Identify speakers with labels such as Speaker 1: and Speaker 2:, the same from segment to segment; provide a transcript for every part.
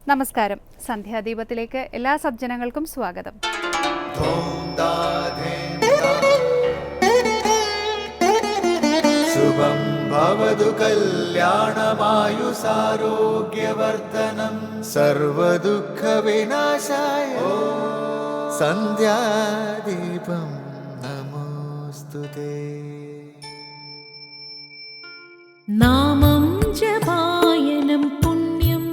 Speaker 1: നമസ്കാരം. സന്ധ്യാദീപത്തിലേക്ക് എല്ലാ സജ്ജനങ്ങൾക്കും സ്വാഗതം.
Speaker 2: ശുഭം ഭവതു കല്യാണമായുസാരോഗ്യവർദ്ധനം സർവദുഃഖ വിനാശായ സന്ധ്യാദീപം നമോസ്തുതേ.
Speaker 3: നാമം ജപായനം പുണ്യം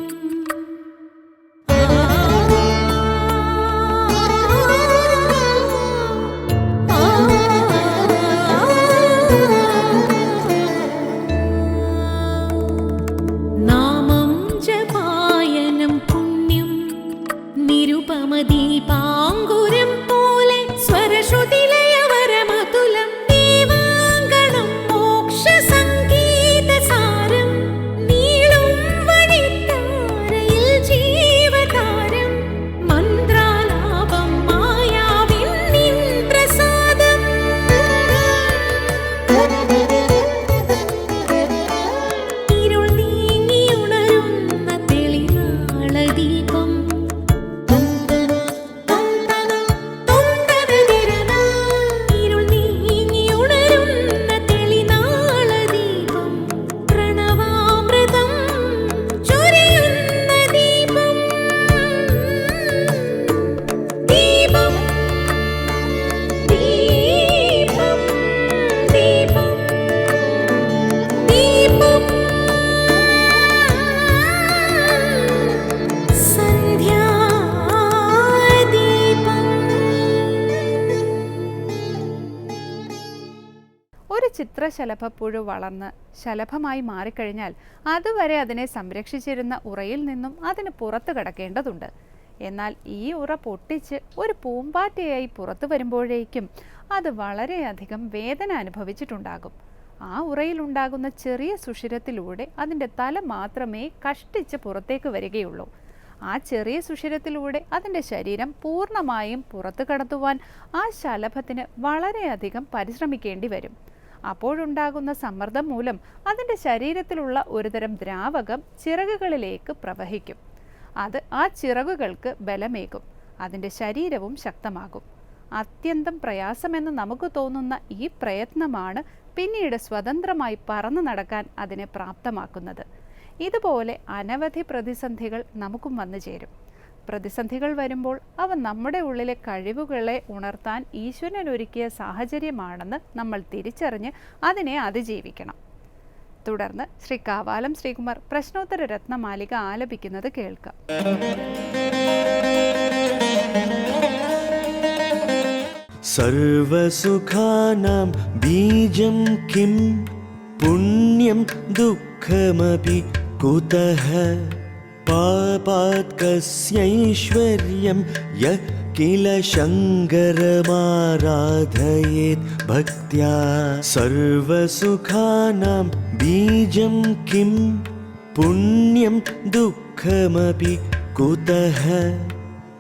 Speaker 3: നാമം ജപായനം പുണ്യം നിരുപമദീപാങ്കുരം പോലെ സ്വരശ്രുതിലയവരമതുലം ദീവാങ്കണം മോക്ഷസംഗീതസാരം നീളും വഴിത്താരയിൽ ജീവതാരം മന്ത്രാലാപം മായാവിൻ നിൻ പ്രസാദം ഇരുൾ നീങ്ങിയുണരുന്ന തെളിനാളദീപം ഇരുൾ നീങ്ങിയുണരുന്ന തെളിനാളദീപം പ്രണവാമൃതം ചൊരിയുന്ന ദീപം ദീപം ദീപം ദീപം ദീപം
Speaker 1: ഒരു ചിത്രശലഭപ്പുഴു വളർന്ന് ശലഭമായി മാറിക്കഴിഞ്ഞാൽ അതുവരെ അതിനെ സംരക്ഷിച്ചിരുന്ന ഉറയിൽ നിന്നും അതിന് പുറത്തു കടക്കേണ്ടതുണ്ട്. എന്നാൽ ഈ ഉറ പൊട്ടിച്ച് ഒരു പൂമ്പാറ്റയായി പുറത്തു വരുമ്പോഴേക്കും അത് വളരെയധികം വേദന അനുഭവിച്ചിട്ടുണ്ടാകും. ആ ഉറയിലുണ്ടാകുന്ന ചെറിയ സുഷിരത്തിലൂടെ അതിൻ്റെ തല മാത്രമേ കഷ്ടിച്ച് പുറത്തേക്ക് വരികയുള്ളൂ. ആ ചെറിയ സുഷിരത്തിലൂടെ അതിൻ്റെ ശരീരം പൂർണ്ണമായും പുറത്തു കടത്തുവാൻ ആ ശലഭത്തിന് വളരെയധികം പരിശ്രമിക്കേണ്ടി വരും. അപ്പോഴുണ്ടാകുന്ന സമ്മർദ്ദം മൂലം അതിൻ്റെ ശരീരത്തിലുള്ള ഒരുതരം ദ്രാവകം ചിറകുകളിലേക്ക് പ്രവഹിക്കും. അത് ആ ചിറകുകൾക്ക് ബലമേകും. അതിൻ്റെ ശരീരവും ശക്തമാകും. അത്യന്തം പ്രയാസമെന്ന് നമുക്ക് തോന്നുന്ന ഈ പ്രയത്നമാണ് പിന്നീട് സ്വതന്ത്രമായി പറന്നു നടക്കാൻ അതിനെ പ്രാപ്തമാക്കുന്നത്. ഇതുപോലെ അനവധി പ്രതിസന്ധികൾ നമുക്കും വന്നു ചേരും. പ്രതിസന്ധികൾ വരുമ്പോൾ അവ നമ്മുടെ ഉള്ളിലെ കഴിവുകളെ ഉണർത്താൻ ഈശ്വരൻ ഒരുക്കിയ സാഹചര്യമാണെന്ന് നമ്മൾ തിരിച്ചറിഞ്ഞ് അതിനെ അതിജീവിക്കണം. തുടർന്ന് ശ്രീ കാവാലം ശ്രീകുമാർ പ്രശ്നോത്തര രത്നമാലിക ആലപിക്കുന്നത് കേൾക്കാം.
Speaker 2: സർവസുഖാനാം ബീജം കിം പുണ്യം ദുഃഖമപി കുതഃ പാപാത് കസ്യൈശ്വര്യം യഃ കില ശങ്കരമാരാധയേത് ഭക്ത്യാ. സർവസുഖാനാം ബീജം കിം പുണ്യം ദുഃഖമപി കുതഃ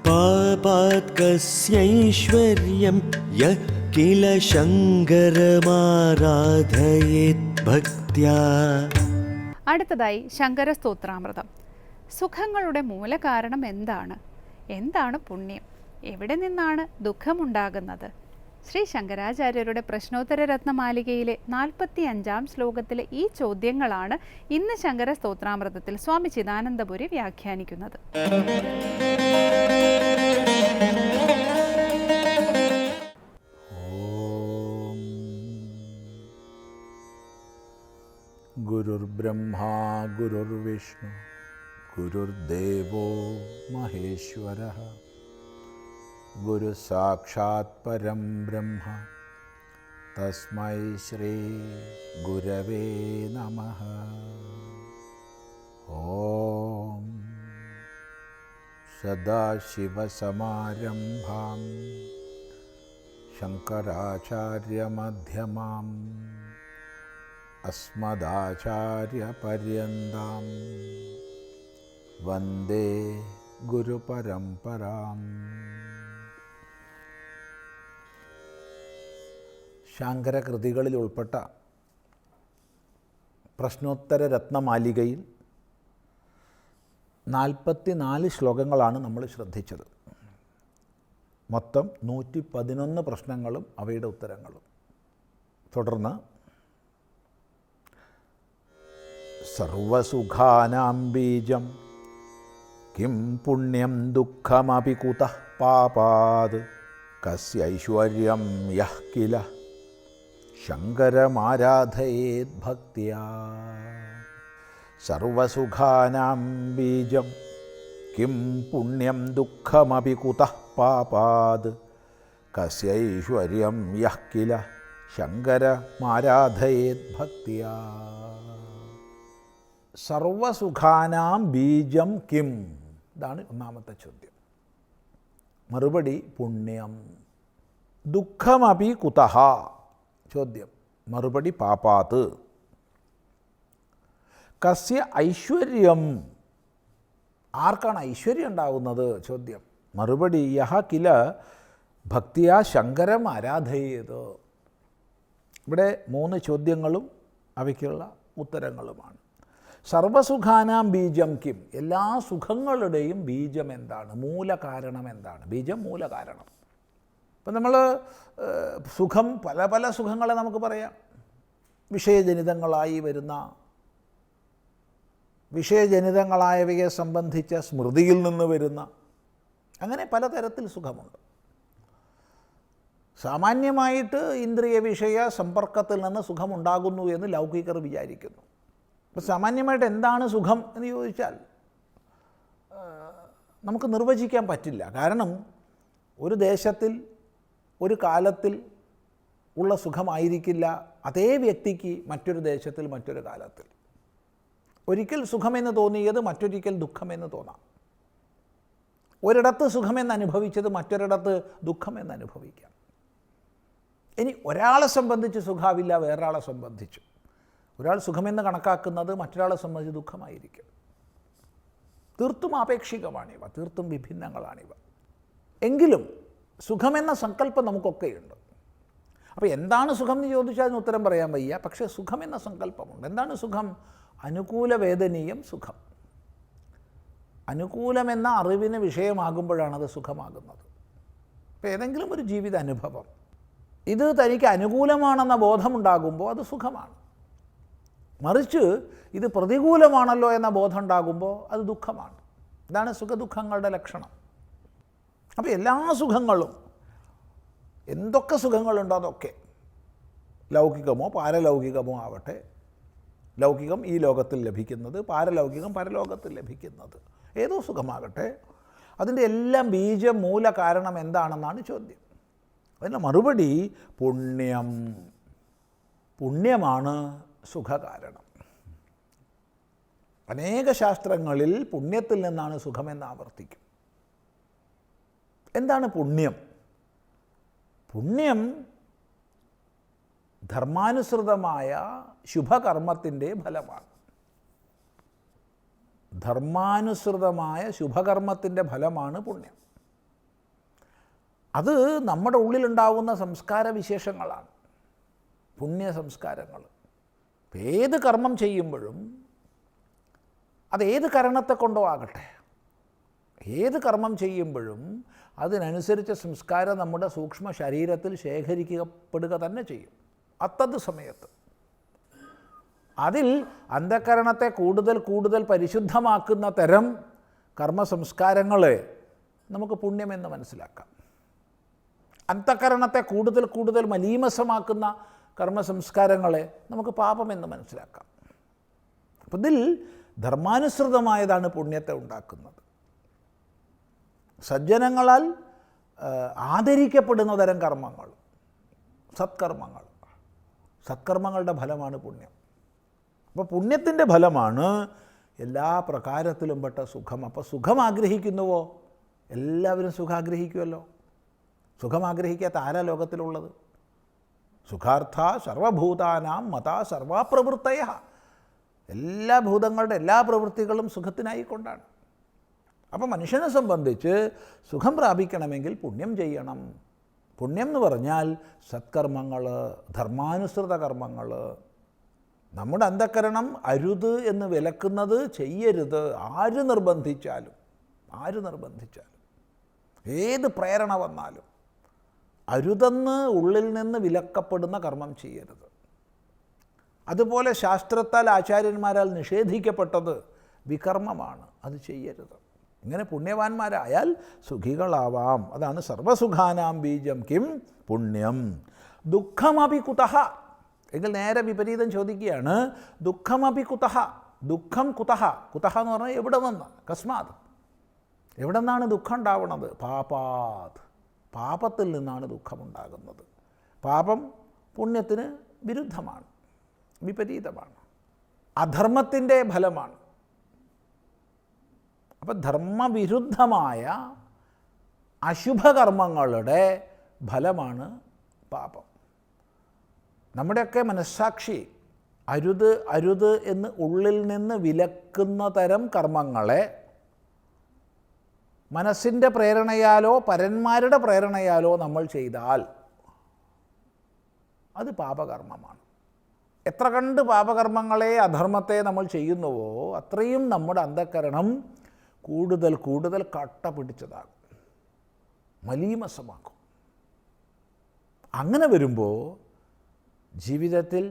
Speaker 2: പാപാത് കസ്യൈശ്വര്യം യഃ കില ശങ്കരമാരാധയേത് ഭക്ത്യാ.
Speaker 1: അടുത്തതായി ശങ്കര സ്തോത്രാമൃതം. സുഖങ്ങളുടെ മൂലകാരണം എന്താണ്? എന്താണ് പുണ്യം? എവിടെ നിന്നാണ് ദുഃഖമുണ്ടാകുന്നത്? ശ്രീ ശങ്കരാചാര്യരുടെ പ്രശ്നോത്തര രത്നമാലികയിലെ 45-ാം ശ്ലോകത്തിലെ ഈ ചോദ്യങ്ങളാണ് ഇന്ന് ശങ്കര സ്തോത്രാമൃതത്തിൽ സ്വാമി ചിദാനന്ദപുരി വ്യാഖ്യാനിക്കുന്നത്.
Speaker 4: ഗുരുർബ്രഹ്മാ ഗുരുർവിഷ്ണു ഗുരുർദേവോ മഹേശ്വരഃ ഗുരു സാക്ഷാത് പരം ബ്രഹ്മ തസ്മൈ ശ്രീ ഗുരവേ നമഃ. ഓം സദാശിവസമാരംഭാം ശങ്കരാചാര്യമധ്യമാം അസ്മദാചാര്യപര്യന്താം വന്ദേ ഗുരുപരമ്പരാം. ശാങ്കരകൃതികളിൽ ഉൾപ്പെട്ട പ്രശ്നോത്തര രത്നമാലികയിൽ 44 ശ്ലോകങ്ങളാണ് നമ്മൾ ശ്രദ്ധിച്ചത്. മൊത്തം 111 പ്രശ്നങ്ങളും അവയുടെ ഉത്തരങ്ങളും. തുടർന്ന് സർവസുഖാനാം ബീജം കിം പുണ്യം ദുഃഖമപി കുതഃ പാപാത് കസ്യൈശ്വര്യം യഃ കില ശങ്കരമാരാധയേത് ഭക്ത്യാ. സർവസുഖാനാം ബീജം കിം പുണ്യം ദുഃഖമപി കുതഃ പാപാത് കസ്യൈശ്വര്യം യഃ കില ശങ്കരമാരാധയേത് ഭക്ത്യാ. സർവസുഖാനാം ബീജം കിം, ഇതാണ് ഒന്നാമത്തെ ചോദ്യം. മറുപടി പുണ്യം. ദുഃഖമപി കുതഃ, ചോദ്യം. മറുപടി പാപാത്. കസ്യ ഐശ്വര്യം, ആർക്കാണ് ഐശ്വര്യം ഉണ്ടാകുന്നത്? ചോദ്യം. മറുപടി യഹ കില ഭക്തിയാ ശങ്കരം ആരാധയേത്. ഇവിടെ 3 ചോദ്യങ്ങളും അവയ്ക്കുള്ള ഉത്തരങ്ങളുമാണ്. സർവസുഖാനാം ബീജം കിം, എല്ലാ സുഖങ്ങളുടെയും ബീജം എന്താണ്? മൂലകാരണം എന്താണ്? ബീജം മൂലകാരണം. ഇപ്പം നമ്മൾ സുഖം, പല പല സുഖങ്ങളെ നമുക്ക് പറയാം. വിഷയജനിതങ്ങളായവയെ സംബന്ധിച്ച സ്മൃതിയിൽ നിന്ന് വരുന്ന, അങ്ങനെ പലതരത്തിൽ സുഖമുണ്ട്. സാമാന്യമായിട്ട് ഇന്ദ്രിയ വിഷയ സമ്പർക്കത്തിൽ നിന്ന് സുഖമുണ്ടാകുന്നു എന്ന് ലൗകികർ വിചാരിക്കുന്നു. അപ്പോൾ സാമാന്യമായിട്ട് എന്താണ് സുഖം എന്ന് ചോദിച്ചാൽ നമുക്ക് നിർവചിക്കാൻ പറ്റില്ല. കാരണം ഒരു ദേശത്തിൽ ഒരു കാലത്തിൽ ഉള്ള സുഖമായിരിക്കില്ല അതേ വ്യക്തിക്ക് മറ്റൊരു ദേശത്തിൽ മറ്റൊരു കാലത്തിൽ. ഒരിക്കൽ സുഖമെന്ന് തോന്നിയത് മറ്റൊരിക്കൽ ദുഃഖമെന്ന് തോന്നാം. ഒരിടത്ത് സുഖമെന്ന് അനുഭവിച്ചത് മറ്റൊരിടത്ത് ദുഃഖമെന്ന് അനുഭവിക്കാം. ഇനി ഒരാളെ സംബന്ധിച്ച് സുഖാവില്ല, വേറൊരാളെ സംബന്ധിച്ചു. ഒരാൾ സുഖമെന്ന് കണക്കാക്കുന്നത് മറ്റൊരാളെ സംബന്ധിച്ച് ദുഃഖമായിരിക്കും. തീർത്തും ആപേക്ഷികമാണിവ, തീർത്തും വിഭിന്നങ്ങളാണിവ. എങ്കിലും സുഖമെന്ന സങ്കല്പം നമുക്കൊക്കെയുണ്ട്. അപ്പോൾ എന്താണ് സുഖം എന്ന് ചോദിച്ചാൽ അതിന് ഉത്തരം പറയാൻ വയ്യ. പക്ഷേ സുഖമെന്ന സങ്കല്പമുണ്ട്. എന്താണ് സുഖം? അനുകൂലവേദനീയം സുഖം. അനുകൂലമെന്ന അറിവിന് വിഷയമാകുമ്പോഴാണത് സുഖമാകുന്നത്. അപ്പോൾ ഏതെങ്കിലും ഒരു ജീവിത അനുഭവം ഇത് തനിക്ക് അനുകൂലമാണെന്ന ബോധമുണ്ടാകുമ്പോൾ അത് സുഖമാണ്. മറിച്ച് ഇത് പ്രതികൂലമാണല്ലോ എന്ന ബോധം ഉണ്ടാകുമ്പോൾ അത് ദുഃഖമാണ്. ഇതാണ് സുഖദുഃഖങ്ങളുടെ ലക്ഷണം. അപ്പോൾ എല്ലാ സുഖങ്ങളും, എന്തൊക്കെ സുഖങ്ങളുണ്ടോ അതൊക്കെ ലൗകികമോ പാരലൗകികമോ ആവട്ടെ, ലൗകികം ഈ ലോകത്തിൽ ലഭിക്കുന്നത്, പാരലൗകികം പരലോകത്തിൽ ലഭിക്കുന്നത്, ഏതോ സുഖമാകട്ടെ, അതിൻ്റെ എല്ലാം ബീജം മൂല കാരണം എന്താണെന്നാണ് ചോദ്യം. അതിൻ്റെ മറുപടി പുണ്യം. പുണ്യമാണ് സുഖകാരണം. അനേക ശാസ്ത്രങ്ങളിൽ പുണ്യത്തിൽ നിന്നാണ് സുഖമെന്ന് ആവർത്തിക്കും. എന്താണ് പുണ്യം? പുണ്യം ധർമാനുസൃതമായ ശുഭകർമ്മത്തിൻ്റെ ഫലമാണ്. ധർമാനുസൃതമായ ശുഭകർമ്മത്തിൻ്റെ ഫലമാണ് പുണ്യം. അത് നമ്മുടെ ഉള്ളിലുണ്ടാവുന്ന സംസ്കാര വിശേഷങ്ങളാണ്, പുണ്യ സംസ്കാരങ്ങൾ. ഏത് കർമ്മം ചെയ്യുമ്പോഴും അതേത് കരണത്തെ കൊണ്ടോ ആകട്ടെ, ഏത് കർമ്മം ചെയ്യുമ്പോഴും അതിനനുസരിച്ച സംസ്കാരം നമ്മുടെ സൂക്ഷ്മ ശരീരത്തിൽ ശേഖരിക്കപ്പെടുക തന്നെ ചെയ്യും. അതത് സമയത്ത് അതിൽ അന്ധകരണത്തെ കൂടുതൽ കൂടുതൽ പരിശുദ്ധമാക്കുന്ന തരം കർമ്മസംസ്കാരങ്ങളെ നമുക്ക് പുണ്യമെന്ന് മനസ്സിലാക്കാം. അന്ധകരണത്തെ കൂടുതൽ കൂടുതൽ മലീമസമാക്കുന്ന കർമ്മസംസ്കാരങ്ങളെ നമുക്ക് പാപമെന്ന് മനസ്സിലാക്കാം. അപ്പം ഇതിൽ ധർമാനുസൃതമായതാണ് പുണ്യത്തെ ഉണ്ടാക്കുന്നത്. സജ്ജനങ്ങളാൽ ആദരിക്കപ്പെടുന്ന തരം കർമ്മങ്ങൾ, സത്കർമ്മങ്ങൾ, സത്കർമ്മങ്ങളുടെ ഫലമാണ് പുണ്യം. അപ്പോൾ പുണ്യത്തിൻ്റെ ഫലമാണ് എല്ലാ പ്രകാരത്തിലും പെട്ട സുഖം. അപ്പോൾ സുഖം ആഗ്രഹിക്കുന്നുവോ? എല്ലാവരും സുഖം ആഗ്രഹിക്കുമല്ലോ. സുഖം ആഗ്രഹിക്കാത്ത ആരാ ലോകത്തിലുള്ളത്? സുഖാർത്ഥ സർവഭൂതാനാം മതാ സർവപ്രവൃത്തയ. എല്ലാ ഭൂതങ്ങളുടെ എല്ലാ പ്രവൃത്തികളും സുഖത്തിനായിക്കൊണ്ടാണ്. അപ്പോൾ മനുഷ്യനെ സംബന്ധിച്ച് സുഖം പ്രാപിക്കണമെങ്കിൽ പുണ്യം ചെയ്യണം. പുണ്യം എന്ന് പറഞ്ഞാൽ സത്കർമ്മങ്ങൾ, ധർമാനുസൃത കർമ്മങ്ങൾ, നമ്മുടെ അന്ധക്കരണം അരുത് എന്ന് വിലക്കുന്നത് ചെയ്യരുത്. ആര് നിർബന്ധിച്ചാലും ഏത് പ്രേരണ വന്നാലും അരുതെന്ന് ഉള്ളിൽ നിന്ന് വിലക്കപ്പെടുന്ന കർമ്മം ചെയ്യരുത്. അതുപോലെ ശാസ്ത്രത്താൽ ആചാര്യന്മാരാൽ നിഷേധിക്കപ്പെട്ടത് വികർമ്മമാണ്, അത് ചെയ്യരുത്. ഇങ്ങനെ പുണ്യവാന്മാരായാൽ സുഖികളാവാം. അതാണ് സർവസുഖാനാം ബീജം കിം പുണ്യം ദുഃഖമപി കുതഃ. എങ്കിൽ നേരെ വിപരീതം ചോദിക്കുകയാണ്, ദുഃഖമപി കുതഃ, ദുഃഖം കുതഃ. കുതഃ എന്ന് പറഞ്ഞാൽ എവിടെ നിന്ന്, കസ്മാത്, എവിടെ നിന്നാണ് ദുഃഖം ഉണ്ടാവുന്നത്? പാപാത്, പാപത്തിൽ നിന്നാണ് ദുഃഖമുണ്ടാകുന്നത്. പാപം പുണ്യത്തിന് വിരുദ്ധമാണ്, വിപരീതമാണ്, അധർമ്മത്തിൻ്റെ ഫലമാണ്. അപ്പം ധർമ്മവിരുദ്ധമായ അശുഭകർമ്മങ്ങളുടെ ഫലമാണ് പാപം. നമ്മുടെയൊക്കെ മനസ്സാക്ഷി അരുത് അരുത് എന്ന് ഉള്ളിൽ നിന്ന് വിലക്കുന്ന തരം കർമ്മങ്ങളെ മനസ്സിൻ്റെ പ്രേരണയാലോ പരന്മാരുടെ പ്രേരണയാലോ നമ്മൾ ചെയ്താൽ അത് പാപകർമ്മമാണ്. എത്ര കണ്ട് പാപകർമ്മങ്ങളെ, അധർമ്മത്തെ നമ്മൾ ചെയ്യുന്നുവോ അത്രയും നമ്മുടെ അന്ധക്കരണം കൂടുതൽ കൂടുതൽ കട്ട പിടിച്ചതാകും, മലീമസമാക്കും. അങ്ങനെ വരുമ്പോൾ ജീവിതത്തിൽ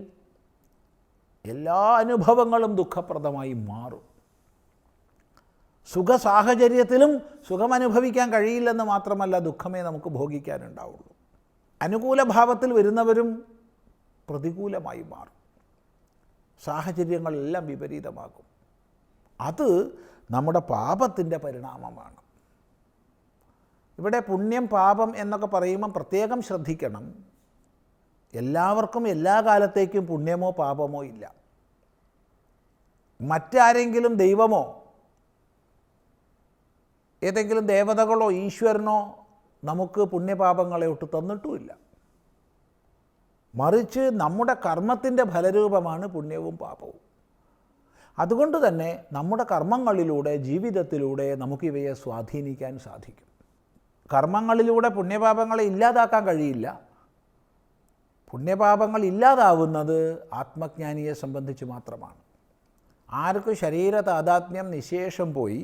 Speaker 4: എല്ലാ അനുഭവങ്ങളും ദുഃഖപ്രദമായി മാറും. സുഖസാഹചര്യത്തിലും സുഖമനുഭവിക്കാൻ കഴിയില്ലെന്ന് മാത്രമല്ല, ദുഃഖമേ നമുക്ക് ഭോഗിക്കാനുണ്ടാവുള്ളൂ. അനുകൂല ഭാവത്തിൽ വരുന്നവരും പ്രതികൂലമായി മാറും. സാഹചര്യങ്ങളെല്ലാം വിപരീതമാകും. അത് നമ്മുടെ പാപത്തിൻ്റെ പരിണാമമാണ്. ഇവിടെ പുണ്യം പാപം എന്നൊക്കെ പറയുമ്പം പ്രത്യേകം ശ്രദ്ധിക്കണം. എല്ലാവർക്കും എല്ലാ കാലത്തേക്കും പുണ്യമോ പാപമോ ഇല്ല. മറ്റാരെങ്കിലും ദൈവമോ ഏതെങ്കിലും ദേവതകളോ ഈശ്വരനോ നമുക്ക് പുണ്യപാപങ്ങളെ ഒട്ട് തന്നിട്ടുമില്ല. മറിച്ച് നമ്മുടെ കർമ്മത്തിൻ്റെ ഫലരൂപമാണ് പുണ്യവും പാപവും. അതുകൊണ്ട് തന്നെ നമ്മുടെ കർമ്മങ്ങളിലൂടെ, ജീവിതത്തിലൂടെ നമുക്കിവയെ സ്വാധീനിക്കാൻ സാധിക്കും. കർമ്മങ്ങളിലൂടെ പുണ്യപാപങ്ങളെ ഇല്ലാതാക്കാൻ കഴിയില്ല. പുണ്യപാപങ്ങൾ ഇല്ലാതാവുന്നത് ആത്മജ്ഞാനിയെ സംബന്ധിച്ച് മാത്രമാണ്. ആർക്ക് ശരീര താദാത്മ്യം നിശേഷം പോയി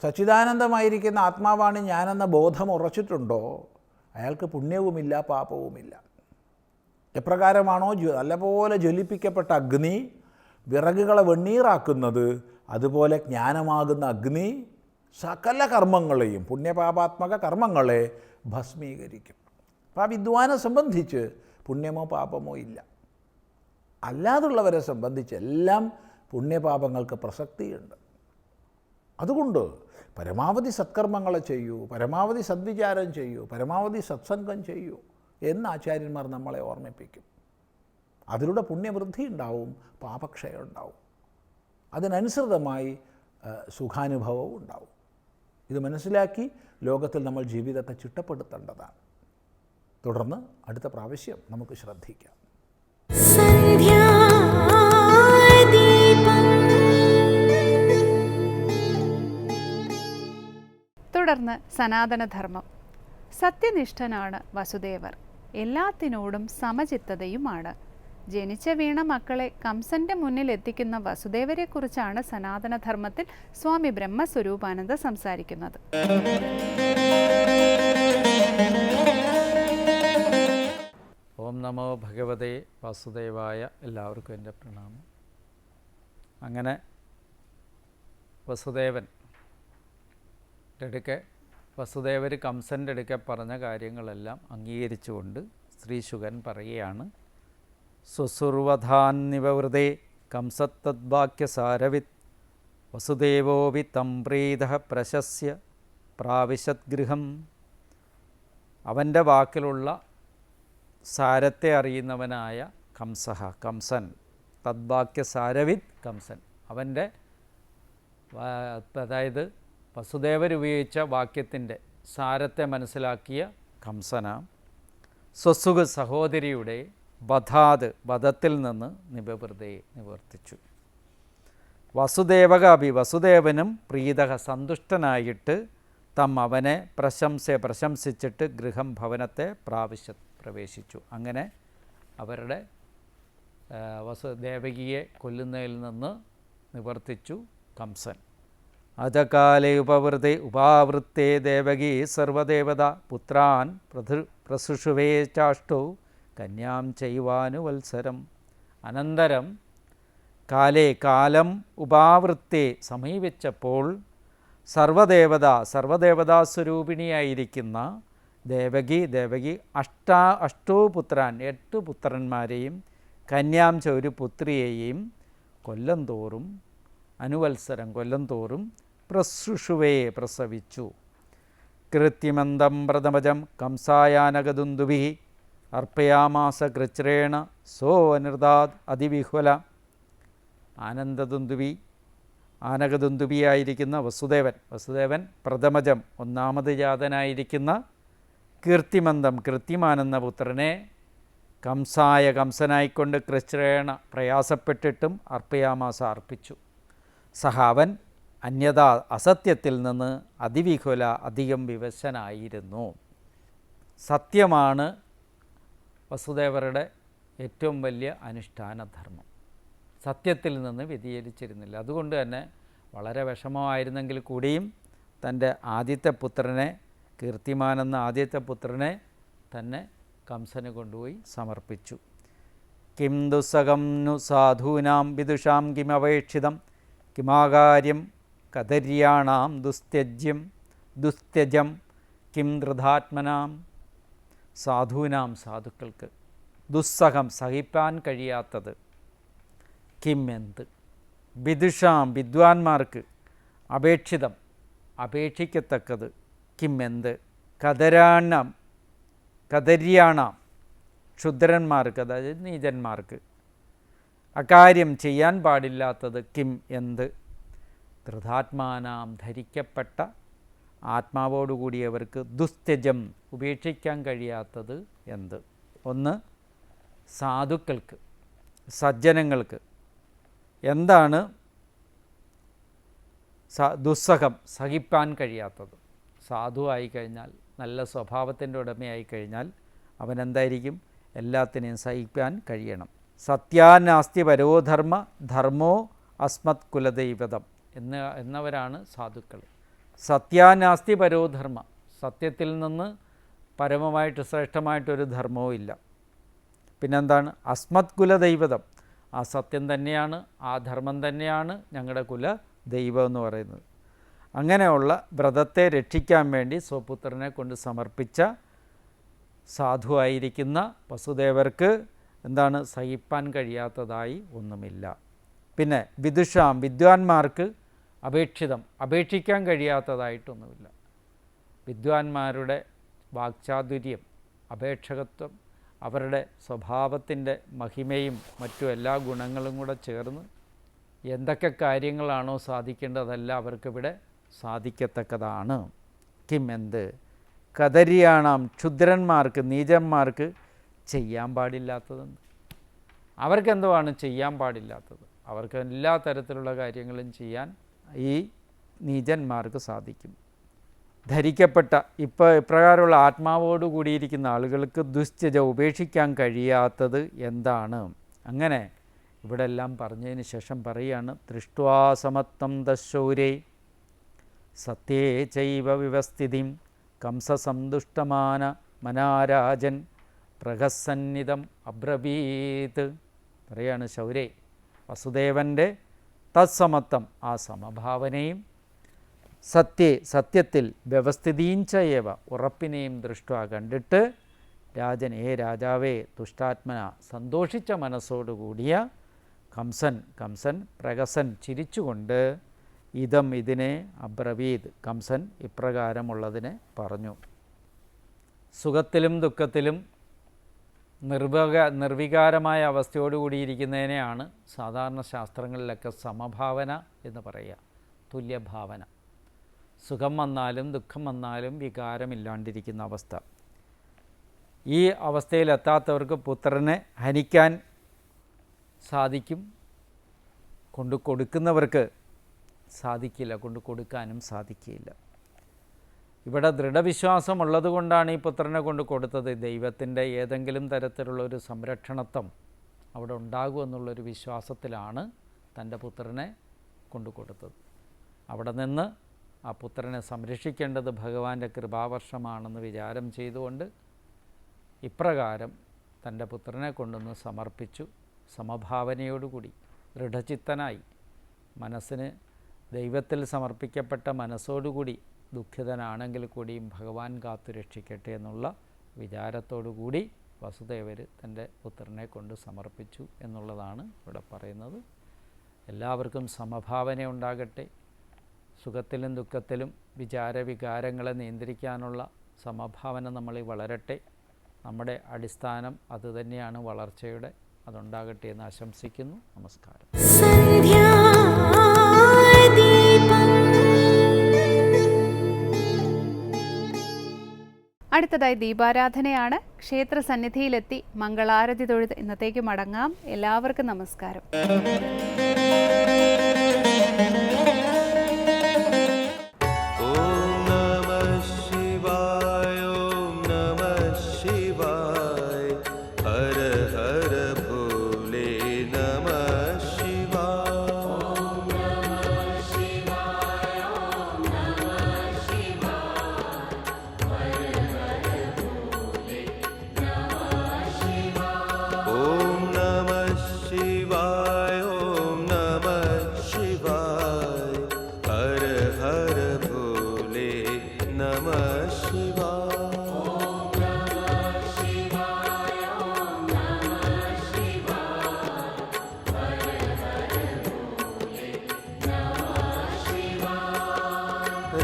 Speaker 4: സച്ചിദാനന്ദമായിരിക്കുന്ന ആത്മാവാണ് ഞാനെന്ന ബോധം ഉറച്ചിട്ടുണ്ടോ അയാൾക്ക് പുണ്യവുമില്ല പാപവുമില്ല. എപ്രകാരമാണോ നല്ലപോലെ ജ്വലിപ്പിക്കപ്പെട്ട അഗ്നി വിറകുകളെ വെണ്ണീറാക്കുന്നത്, അതുപോലെ ജ്ഞാനമാകുന്ന അഗ്നി സകല കർമ്മങ്ങളെയും, പുണ്യപാപാത്മക കർമ്മങ്ങളെ ഭസ്മീകരിക്കും. അപ്പോൾ ആ വിദ്വാനെ സംബന്ധിച്ച് പുണ്യമോ പാപമോ ഇല്ല. അല്ലാതുള്ളവരെ സംബന്ധിച്ച് എല്ലാം പുണ്യപാപങ്ങൾക്ക് പ്രസക്തിയുണ്ട്. അതുകൊണ്ട് പരമാവധി സത്കർമ്മങ്ങളെ ചെയ്യൂ, പരമാവധി സദ്വിചാരം ചെയ്യൂ, പരമാവധി സത്സംഗം ചെയ്യൂ എന്ന് ആചാര്യന്മാർ നമ്മളെ ഓർമ്മിപ്പിക്കും. അതിലൂടെ പുണ്യവൃദ്ധി ഉണ്ടാവും, പാപക്ഷയം ഉണ്ടാവും, അതിനനുസൃതമായി സുഖാനുഭവവും ഉണ്ടാവും. ഇത് മനസ്സിലാക്കി ലോകത്തിൽ നമ്മൾ ജീവിതത്തെ ചിട്ടപ്പെടുത്തേണ്ടതാണ്. തുടർന്ന് അടുത്ത പ്രാവശ്യം നമുക്ക് ശ്രദ്ധിക്കാം.
Speaker 1: തുടർന്ന് സനാതനധർമ്മം. സത്യനിഷ്ഠനാണ് വസുദേവർ, എല്ലാത്തിനോടും സമചിത്തതയുമാണ്. ജനിച്ച വീണ മക്കളെ കംസന്റെ മുന്നിൽ എത്തിക്കുന്ന വസുദേവരെക്കുറിച്ചാണ് സനാതനധർമ്മത്തിൽ സ്വാമി ബ്രഹ്മസ്വരൂപാനന്ദ സംസാരിക്കുന്നത്.
Speaker 5: ഓം നമോ ഭഗവതേ വാസുദേവായ. എല്ലാവർക്കും എൻ്റെ പ്രണാമം. അങ്ങനെ വസുദേവർ കംസൻ്റെ അടുക്കെ പറഞ്ഞ കാര്യങ്ങളെല്ലാം അംഗീകരിച്ചുകൊണ്ട് ശ്രീശുകൻ പറയുകയാണ്, സ്വസുർവധാന്നിവൃതേ കംസത്തദ്വാക്യസാരവിത് വസുദേവോപി തം പ്രീതഃ പ്രശസ്യ പ്രാവിശദ്ഗൃഹം. അവൻ്റെ വാക്കിലുള്ള സാരത്തെ അറിയുന്നവനായ കംസൻ, തദ്വാക്യസാരവിത് കംസൻ, അവൻ്റെ അതായത് വസുദേവരുപയോഗിച്ച വാക്യത്തിൻ്റെ സാരത്തെ മനസ്സിലാക്കിയ കംസനാം സ്വസുഖ സഹോദരിയുടെ വധത്തിൽ നിന്ന് നിവർത്തിച്ചു. വസുദേവനും പ്രീതഃ സന്തുഷ്ടനായിട്ട് അവനെ പ്രശംസിച്ചിട്ട് ഗൃഹം ഭവനത്തെ പ്രവേശിച്ചു. അങ്ങനെ അവരുടെ ദേവകിയെ കൊല്ലുന്നതിൽ നിന്ന് നിവർത്തിച്ചു കംസൻ. അജകാലേ ഉപാവൃത്തേ ദേവകി സർവദേവത പുത്രാൻ പ്രസുഷുവേ ചാഷ്ടോ കന്യാം ചൈവാനുവത്സരം. അനന്തരം കാലം ഉപാവൃത്തെ സമീപിച്ചപ്പോൾ സർവദേവതാസ്വരൂപിണിയായിരിക്കുന്ന ദേവകി അഷ്ടോ പുത്രാൻ 8 പുത്രന്മാരെയും കന്യാംച ഒരു പുത്രിയെയും കൊല്ലം തോറും പ്രസുഷുവേ പ്രസവിച്ചു. കൃത്യമന്തം പ്രഥമജം കംസായാനകദുന്ദുഭി അർപ്പയാമാസ കൃച്രേണ സോ അനിർദാത് അതിവിഹ്വല. ആനകദുന്ദുഭിയായിരിക്കുന്ന വസുദേവൻ പ്രഥമജം 1ാമത് ജാതനായിരിക്കുന്ന കൃത്യമാനെന്ന പുത്രനെ കംസനായിക്കൊണ്ട് കൃച്രേണ പ്രയാസപ്പെട്ടിട്ടും അർപ്പയാമാസ അർപ്പിച്ചു. അവൻ അന്യഥാ അസത്യത്തിൽ നിന്ന് അതിവിഹുല അധികം വിവശനായിരുന്നു. സത്യമാണ് വസുദേവരുടെ ഏറ്റവും വലിയ അനുഷ്ഠാനധർമ്മം. സത്യത്തിൽ നിന്ന് വ്യതിചലിച്ചിരുന്നില്ല. അതുകൊണ്ട് തന്നെ വളരെ വിഷമമായിരുന്നെങ്കിൽ കൂടിയും തൻ്റെ കീർത്തിമാനെന്ന ആദ്യത്തെ പുത്രനെ തന്നെ കംസന് കൊണ്ടുപോയി സമർപ്പിച്ചു. കിം ദുസ്സഹം നു സാധൂനാം വിദുഷാം കിമപേക്ഷിതം കിമാകാര്യം കദര്യാണാം ദുസ്ത്യജം കിം ധൃതാത്മനാം. സാധുക്കൾക്ക് ദുസ്സഹം സഹിപ്പാൻ കഴിയാത്തത്, കിം എന്ത്, വിദ്വാൻമാർക്ക് അപേക്ഷിക്കത്തക്കത്, കിം എന്ത്, കദര്യാണാം ക്ഷുദ്രന്മാർക്ക് അതായത് നീചന്മാർക്ക് അകാര്യം ചെയ്യാൻ പാടില്ലാത്തത്, കിം എന്ത്, ധൃതാത്മാനാം ധരിക്കപ്പെട്ട ആത്മാവോടുകൂടിയവർക്ക് ദുസ്ത്യജം ഉപേക്ഷിക്കാൻ കഴിയാത്തത് എന്ത്. ഒന്ന്, സാധുക്കൾക്ക് സജ്ജനങ്ങൾക്ക് എന്താണ് ദുസ്സഹം സഹിപ്പാൻ കഴിയാത്തത്. സാധുവായി കഴിഞ്ഞാൽ, നല്ല സ്വഭാവത്തിൻ്റെ ഉടമയായി കഴിഞ്ഞാൽ അവനെന്തായിരിക്കും? എല്ലാത്തിനെയും സഹിക്കാൻ കഴിയണം. സത്യാനാസ്തി പരോധർമ്മ ധർമ്മോ അസ്മത് കുലദൈവതം എന്നവരാണ് സാധുക്കൾ. സത്യാനാസ്തി പരോധർമ്മ, സത്യത്തിൽ നിന്ന് പരമമായിട്ട് ശ്രേഷ്ഠമായിട്ടൊരു ധർമ്മവും ഇല്ല. പിന്നെന്താണ്? അസ്മത് കുലദൈവതം, ആ സത്യം തന്നെയാണ്, ആ ധർമ്മം തന്നെയാണ് ഞങ്ങളുടെ കുലദൈവം എന്ന് പറയുന്നത്. അങ്ങനെയുള്ള വ്രതത്തെ രക്ഷിക്കാൻ വേണ്ടി സ്വപുത്രനെ കൊണ്ട് സമർപ്പിച്ച സാധുവായിരിക്കുന്ന വസുദേവർക്ക് എന്താണ്? സഹിപ്പാൻ കഴിയാത്തതായി ഒന്നുമില്ല. പിന്നെ വിദ്വാൻമാർക്ക് അപേക്ഷിക്കാൻ കഴിയാത്തതായിട്ടൊന്നുമില്ല. വിദ്വാൻമാരുടെ വാക്ചാതുര്യം, അപേക്ഷകത്വം, അവരുടെ സ്വഭാവത്തിൻ്റെ മഹിമയും മറ്റു എല്ലാ ഗുണങ്ങളും കൂടെ ചേർന്ന് എന്തൊക്കെ കാര്യങ്ങളാണോ സാധിക്കേണ്ടത് അതെല്ലാം അവർക്കിവിടെ സാധിക്കത്തക്കതാണ്. കിം എന്ത്, കദര്യാണാം ക്ഷുദ്രന്മാർക്ക് നീചന്മാർക്ക് ചെയ്യാൻ പാടില്ലാത്തതെന്ന്. അവർക്കെന്തുവാണ് ചെയ്യാൻ പാടില്ലാത്തത്? അവർക്ക് എല്ലാ തരത്തിലുള്ള കാര്യങ്ങളും ചെയ്യാൻ ഈ നീചന്മാർക്ക് സാധിക്കും. ധരിക്കപ്പെട്ട ഇപ്രകാരമുള്ള ആത്മാവോട് കൂടിയിരിക്കുന്ന ആളുകൾക്ക് ദുസ്ത്യജ ഉപേക്ഷിക്കാൻ കഴിയാത്തത് എന്താണ്? അങ്ങനെ ഇവിടെ എല്ലാം പറഞ്ഞതിന് ശേഷം പറയുകയാണ്, ദൃഷ്ട്വാ സമത്വം ദശൗരേ സത്യേ ചൈവ വിവസ്ഥിതിം കംസസന്തുഷ്ടമാന മനാരാജൻ പ്രഹസന്നിധം അബ്രവീത്. പറയാണ് ശൗരേ, വസുദേവൻ്റെ തത്സമത്വം ആ സമഭാവനയും സത്യത്തിൽ വ്യവസ്ഥിതീഞ്ചയേവ ഉറപ്പിനെയും ദൃഷ്ട കണ്ടിട്ട് രാജൻ, രാജാവേ തുഷ്ടാത്മന സന്തോഷിച്ച മനസ്സോടുകൂടിയ കംസൻ പ്രഹസൻ ചിരിച്ചുകൊണ്ട് ഇതിനെ അബ്രവീത്, കംസൻ ഇപ്രകാരമുള്ളതിനെ പറഞ്ഞു. സുഖത്തിലും ദുഃഖത്തിലും നിർവികാരമായ അവസ്ഥയോടുകൂടിയിരിക്കുന്നതിനെയാണ് സാധാരണ ശാസ്ത്രങ്ങളിലൊക്കെ സമഭാവന എന്ന് പറയുക, തുല്യഭാവന. സുഖം വന്നാലും ദുഃഖം വന്നാലും വികാരമില്ലാണ്ടിരിക്കുന്ന അവസ്ഥ. ഈ അവസ്ഥയിലെത്താത്തവർക്ക് പുത്രനെ ഹനിക്കാൻ സാധിക്കും, കൊണ്ടു കൊടുക്കുന്നവർക്ക് സാധിക്കില്ല, കൊണ്ടു കൊടുക്കാനും സാധിക്കില്ല. ഇവിടെ ദൃഢവിശ്വാസമുള്ളത് കൊണ്ടാണ് ഈ പുത്രനെ കൊണ്ട് കൊടുത്തത്. ദൈവത്തിൻ്റെ ഏതെങ്കിലും തരത്തിലുള്ളൊരു സംരക്ഷണത്വം അവിടെ ഉണ്ടാകുമെന്നുള്ളൊരു വിശ്വാസത്തിലാണ് തൻ്റെ പുത്രനെ കൊണ്ടുകൊടുത്തത്. അവിടെ നിന്ന് ആ പുത്രനെ സംരക്ഷിക്കേണ്ടത് ഭഗവാന്റെ കൃപാവർഷമാണെന്ന് വിചാരം ചെയ്തുകൊണ്ട് ഇപ്രകാരം തൻ്റെ പുത്രനെ കൊണ്ടുവന്ന് സമർപ്പിച്ചു. സമഭാവനയോടുകൂടി ദൃഢചിത്തനായി മനസ്സിന് ദൈവത്തിൽ സമർപ്പിക്കപ്പെട്ട മനസ്സോടുകൂടി ദുഃഖിതനാണെങ്കിൽ കൂടിയും ഭഗവാൻ കാത്തു രക്ഷിക്കട്ടെ എന്നുള്ള വിചാരത്തോടുകൂടി വസുദേവർ തൻ്റെ പുത്രനെ കൊണ്ട് സമർപ്പിച്ചു എന്നുള്ളതാണ് ഇവിടെ പറയുന്നത്. എല്ലാവർക്കും സമഭാവന ഉണ്ടാകട്ടെ. സുഖത്തിലും ദുഃഖത്തിലും വിചാരവികാരങ്ങളെ നിയന്ത്രിക്കാനുള്ള സമഭാവന നമ്മളിൽ വളരട്ടെ. നമ്മുടെ അടിസ്ഥാനം അതുതന്നെയാണ് വളർച്ചയുടെ. അതുണ്ടാകട്ടെ എന്ന് ആശംസിക്കുന്നു. നമസ്കാരം.
Speaker 1: അടുത്തതായി ദീപാരാധനയാണ്. ക്ഷേത്ര സന്നിധിയിലെത്തി മംഗളാരതി തൊഴുത് ഇന്നത്തേക്ക് മടങ്ങാം. എല്ലാവർക്കും നമസ്കാരം.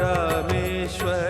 Speaker 2: रामेश्वर